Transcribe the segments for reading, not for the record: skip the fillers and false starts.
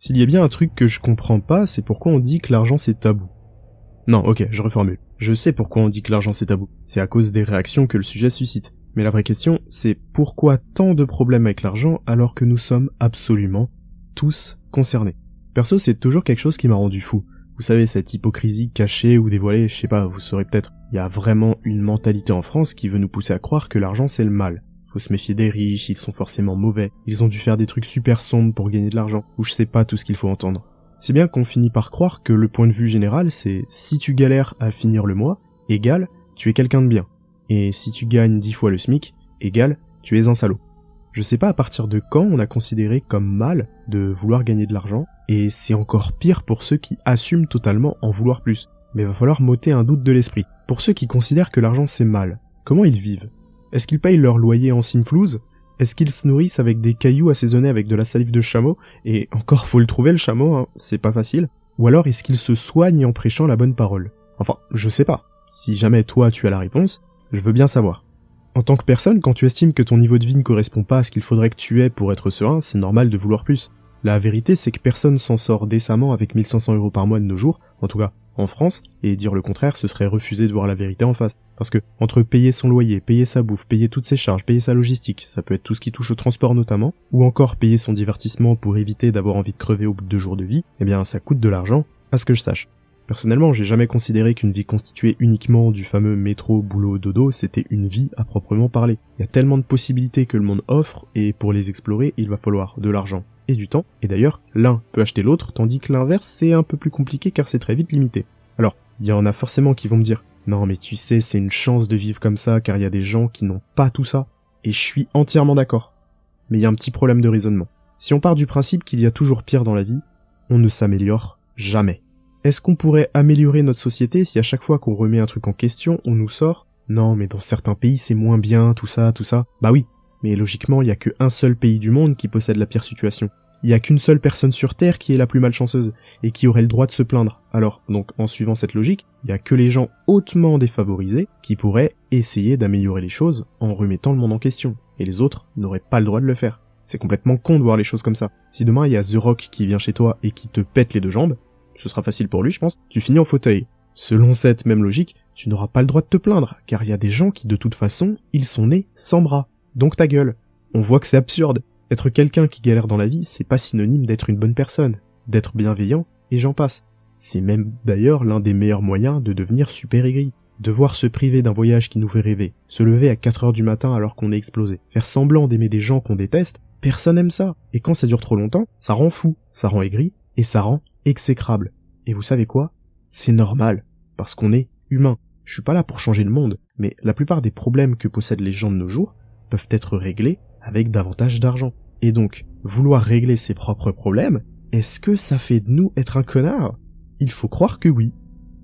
S'il y a bien un truc que je comprends pas, c'est pourquoi on dit que l'argent c'est tabou. Non, ok, je reformule. Je sais pourquoi on dit que l'argent c'est tabou. C'est à cause des réactions que le sujet suscite. Mais la vraie question, c'est pourquoi tant de problèmes avec l'argent alors que nous sommes absolument tous concernés. Perso, c'est toujours quelque chose qui m'a rendu fou. Vous savez, cette hypocrisie cachée ou dévoilée, je sais pas, vous saurez peut-être. Il y a vraiment une mentalité en France qui veut nous pousser à croire que l'argent c'est le mal. Faut se méfier des riches, ils sont forcément mauvais, ils ont dû faire des trucs super sombres pour gagner de l'argent, ou je sais pas tout ce qu'il faut entendre. C'est bien qu'on finit par croire que le point de vue général c'est si tu galères à finir le mois, égale tu es quelqu'un de bien. Et si tu gagnes 10 fois le SMIC, égale tu es un salaud. Je sais pas à partir de quand on a considéré comme mal de vouloir gagner de l'argent, et c'est encore pire pour ceux qui assument totalement en vouloir plus. Mais va falloir m'ôter un doute de l'esprit. Pour ceux qui considèrent que l'argent c'est mal, comment ils vivent ? Est-ce qu'ils payent leur loyer en simflouz ? Est-ce qu'ils se nourrissent avec des cailloux assaisonnés avec de la salive de chameau ? Et encore faut le trouver le chameau, hein, c'est pas facile. Ou alors est-ce qu'ils se soignent en prêchant la bonne parole ? Enfin, je sais pas. Si jamais toi tu as la réponse, je veux bien savoir. En tant que personne, quand tu estimes que ton niveau de vie ne correspond pas à ce qu'il faudrait que tu aies pour être serein, c'est normal de vouloir plus. La vérité c'est que personne s'en sort décemment avec 1500 € par mois de nos jours, en tout cas en France, et dire le contraire ce serait refuser de voir la vérité en face. Parce que entre payer son loyer, payer sa bouffe, payer toutes ses charges, payer sa logistique, ça peut être tout ce qui touche au transport notamment, ou encore payer son divertissement pour éviter d'avoir envie de crever au bout de 2 jours de vie, eh bien ça coûte de l'argent, à ce que je sache. Personnellement, j'ai jamais considéré qu'une vie constituée uniquement du fameux métro, boulot, dodo, c'était une vie à proprement parler. Il y a tellement de possibilités que le monde offre, et pour les explorer, il va falloir de l'argent et du temps, et d'ailleurs, l'un peut acheter l'autre, tandis que l'inverse, c'est un peu plus compliqué car c'est très vite limité. Alors, il y en a forcément qui vont me dire « Non mais tu sais, c'est une chance de vivre comme ça car il y a des gens qui n'ont pas tout ça. » Et je suis entièrement d'accord. Mais il y a un petit problème de raisonnement. Si on part du principe qu'il y a toujours pire dans la vie, on ne s'améliore jamais. Est-ce qu'on pourrait améliorer notre société si à chaque fois qu'on remet un truc en question, on nous sort « Non mais dans certains pays c'est moins bien, tout ça, tout ça. » Bah oui. Mais logiquement, il y a qu'un seul pays du monde qui possède la pire situation. Il y a qu'une seule personne sur Terre qui est la plus malchanceuse, et qui aurait le droit de se plaindre. Alors, donc, en suivant cette logique, il y a que les gens hautement défavorisés qui pourraient essayer d'améliorer les choses en remettant le monde en question. Et les autres n'auraient pas le droit de le faire. C'est complètement con de voir les choses comme ça. Si demain il y a The Rock qui vient chez toi et qui te pète les 2 jambes, ce sera facile pour lui, je pense, tu finis en fauteuil. Selon cette même logique, tu n'auras pas le droit de te plaindre, car il y a des gens qui de toute façon, ils sont nés sans bras. Donc ta gueule. On voit que c'est absurde. Être quelqu'un qui galère dans la vie, c'est pas synonyme d'être une bonne personne, d'être bienveillant, et j'en passe. C'est même d'ailleurs l'un des meilleurs moyens de devenir super aigri. Devoir se priver d'un voyage qui nous fait rêver, se lever à 4 heures du matin alors qu'on est explosé, faire semblant d'aimer des gens qu'on déteste, personne aime ça. Et quand ça dure trop longtemps, ça rend fou, ça rend aigri, et ça rend exécrable. Et vous savez quoi ? C'est normal, parce qu'on est humain. Je suis pas là pour changer le monde, mais la plupart des problèmes que possèdent les gens de nos jours peuvent être réglés avec davantage d'argent. Et donc, vouloir régler ses propres problèmes, est-ce que ça fait de nous être un connard ? Il faut croire que oui.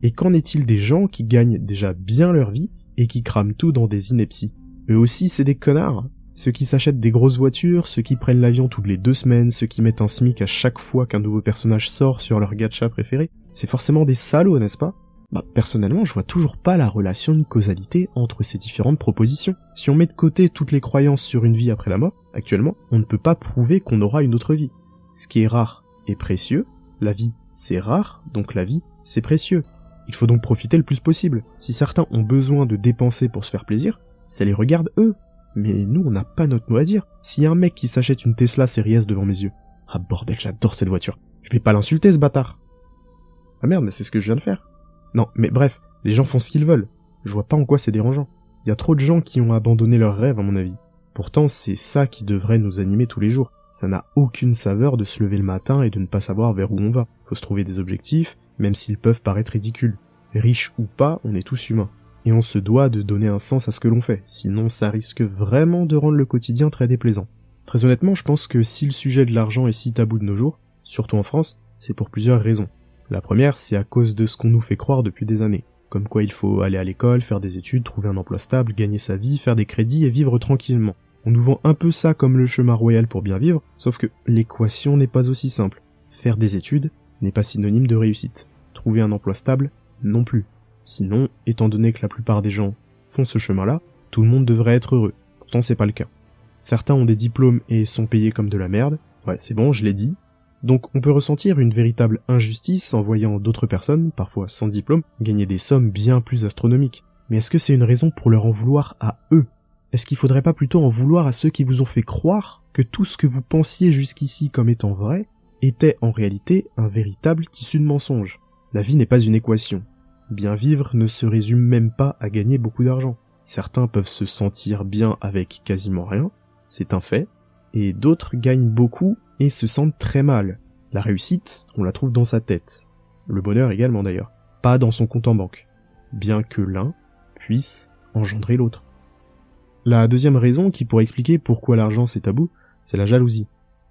Et qu'en est-il des gens qui gagnent déjà bien leur vie et qui crament tout dans des inepties ? Eux aussi c'est des connards. Ceux qui s'achètent des grosses voitures, ceux qui prennent l'avion toutes les 2 semaines, ceux qui mettent un SMIC à chaque fois qu'un nouveau personnage sort sur leur gacha préféré, c'est forcément des salauds, n'est-ce pas ? Bah, personnellement, je vois toujours pas la relation de causalité entre ces différentes propositions. Si on met de côté toutes les croyances sur une vie après la mort, actuellement, on ne peut pas prouver qu'on aura une autre vie. Ce qui est rare est précieux, la vie c'est rare, donc la vie c'est précieux. Il faut donc profiter le plus possible. Si certains ont besoin de dépenser pour se faire plaisir, ça les regarde eux. Mais nous, on n'a pas notre mot à dire. S'il y a un mec qui s'achète une Tesla Série S devant mes yeux, ah bordel, j'adore cette voiture. Je vais pas l'insulter ce bâtard. Ah merde, mais c'est ce que je viens de faire. Non, mais bref, les gens font ce qu'ils veulent. Je vois pas en quoi c'est dérangeant. Il y a trop de gens qui ont abandonné leurs rêves à mon avis. Pourtant, c'est ça qui devrait nous animer tous les jours. Ça n'a aucune saveur de se lever le matin et de ne pas savoir vers où on va. Faut se trouver des objectifs, même s'ils peuvent paraître ridicules. Riches ou pas, on est tous humains. Et on se doit de donner un sens à ce que l'on fait, sinon ça risque vraiment de rendre le quotidien très déplaisant. Très honnêtement, je pense que si le sujet de l'argent est si tabou de nos jours, surtout en France, c'est pour plusieurs raisons. La première, c'est à cause de ce qu'on nous fait croire depuis des années. Comme quoi il faut aller à l'école, faire des études, trouver un emploi stable, gagner sa vie, faire des crédits et vivre tranquillement. On nous vend un peu ça comme le chemin royal pour bien vivre, sauf que l'équation n'est pas aussi simple. Faire des études n'est pas synonyme de réussite. Trouver un emploi stable, non plus. Sinon, étant donné que la plupart des gens font ce chemin-là, tout le monde devrait être heureux. Pourtant c'est pas le cas. Certains ont des diplômes et sont payés comme de la merde. Ouais, c'est bon, je l'ai dit. Donc on peut ressentir une véritable injustice en voyant d'autres personnes, parfois sans diplôme, gagner des sommes bien plus astronomiques. Mais est-ce que c'est une raison pour leur en vouloir à eux? Est-ce qu'il faudrait pas plutôt en vouloir à ceux qui vous ont fait croire que tout ce que vous pensiez jusqu'ici comme étant vrai était en réalité un véritable tissu de mensonges? La vie n'est pas une équation. Bien vivre ne se résume même pas à gagner beaucoup d'argent. Certains peuvent se sentir bien avec quasiment rien, c'est un fait, et d'autres gagnent beaucoup et se sentent très mal. La réussite, on la trouve dans sa tête. Le bonheur également d'ailleurs, pas dans son compte en banque. Bien que l'un puisse engendrer l'autre. La deuxième raison qui pourrait expliquer pourquoi l'argent c'est tabou, c'est la jalousie.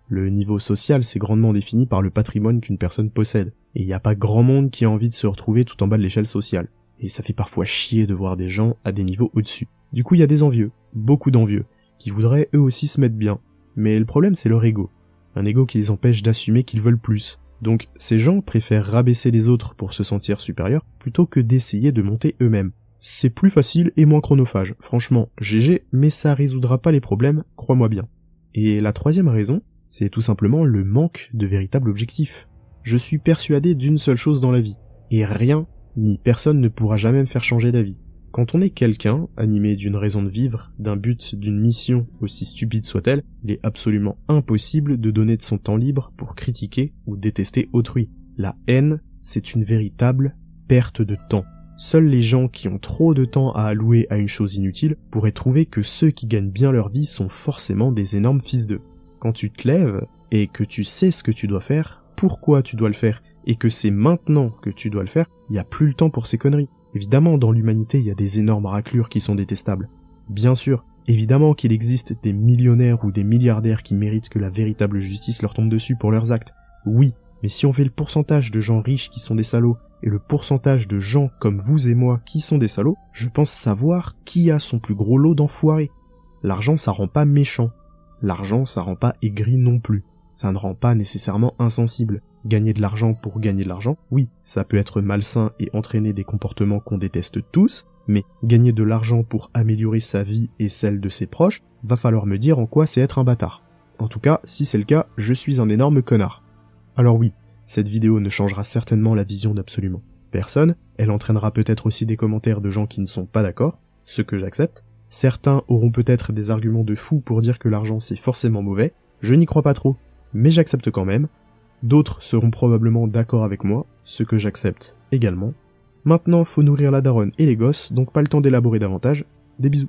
Le niveau social c'est grandement défini par le patrimoine qu'une personne possède, et il n'y a pas grand monde qui a envie de se retrouver tout en bas de l'échelle sociale. Et ça fait parfois chier de voir des gens à des niveaux au-dessus. Du coup il y a des envieux, beaucoup d'envieux, qui voudraient eux aussi se mettre bien. Mais le problème c'est leur ego. Un ego qui les empêche d'assumer qu'ils veulent plus. Donc ces gens préfèrent rabaisser les autres pour se sentir supérieurs, plutôt que d'essayer de monter eux-mêmes. C'est plus facile et moins chronophage, franchement, GG, mais ça résoudra pas les problèmes, crois-moi bien. Et la troisième raison, c'est tout simplement le manque de véritable objectif. Je suis persuadé d'une seule chose dans la vie, et rien ni personne ne pourra jamais me faire changer d'avis. Quand on est quelqu'un, animé d'une raison de vivre, d'un but, d'une mission, aussi stupide soit-elle, il est absolument impossible de donner de son temps libre pour critiquer ou détester autrui. La haine, c'est une véritable perte de temps. Seuls les gens qui ont trop de temps à allouer à une chose inutile pourraient trouver que ceux qui gagnent bien leur vie sont forcément des énormes fils d'eux. Quand tu te lèves, et que tu sais ce que tu dois faire, pourquoi tu dois le faire, et que c'est maintenant que tu dois le faire, il n'y a plus le temps pour ces conneries. Évidemment, dans l'humanité, il y a des énormes raclures qui sont détestables. Bien sûr, évidemment qu'il existe des millionnaires ou des milliardaires qui méritent que la véritable justice leur tombe dessus pour leurs actes. Oui, mais si on fait le pourcentage de gens riches qui sont des salauds et le pourcentage de gens comme vous et moi qui sont des salauds, je pense savoir qui a son plus gros lot d'enfoirés. L'argent, ça rend pas méchant. L'argent, ça rend pas aigri non plus. Ça ne rend pas nécessairement insensible. Gagner de l'argent pour gagner de l'argent, oui, ça peut être malsain et entraîner des comportements qu'on déteste tous, mais gagner de l'argent pour améliorer sa vie et celle de ses proches, va falloir me dire en quoi c'est être un bâtard. En tout cas, si c'est le cas, je suis un énorme connard. Alors oui, cette vidéo ne changera certainement la vision d'absolument personne, elle entraînera peut-être aussi des commentaires de gens qui ne sont pas d'accord, ce que j'accepte. Certains auront peut-être des arguments de fous pour dire que l'argent c'est forcément mauvais, je n'y crois pas trop, mais j'accepte quand même. D'autres seront probablement d'accord avec moi, ce que j'accepte également. Maintenant, faut nourrir la daronne et les gosses, donc pas le temps d'élaborer davantage. Des bisous.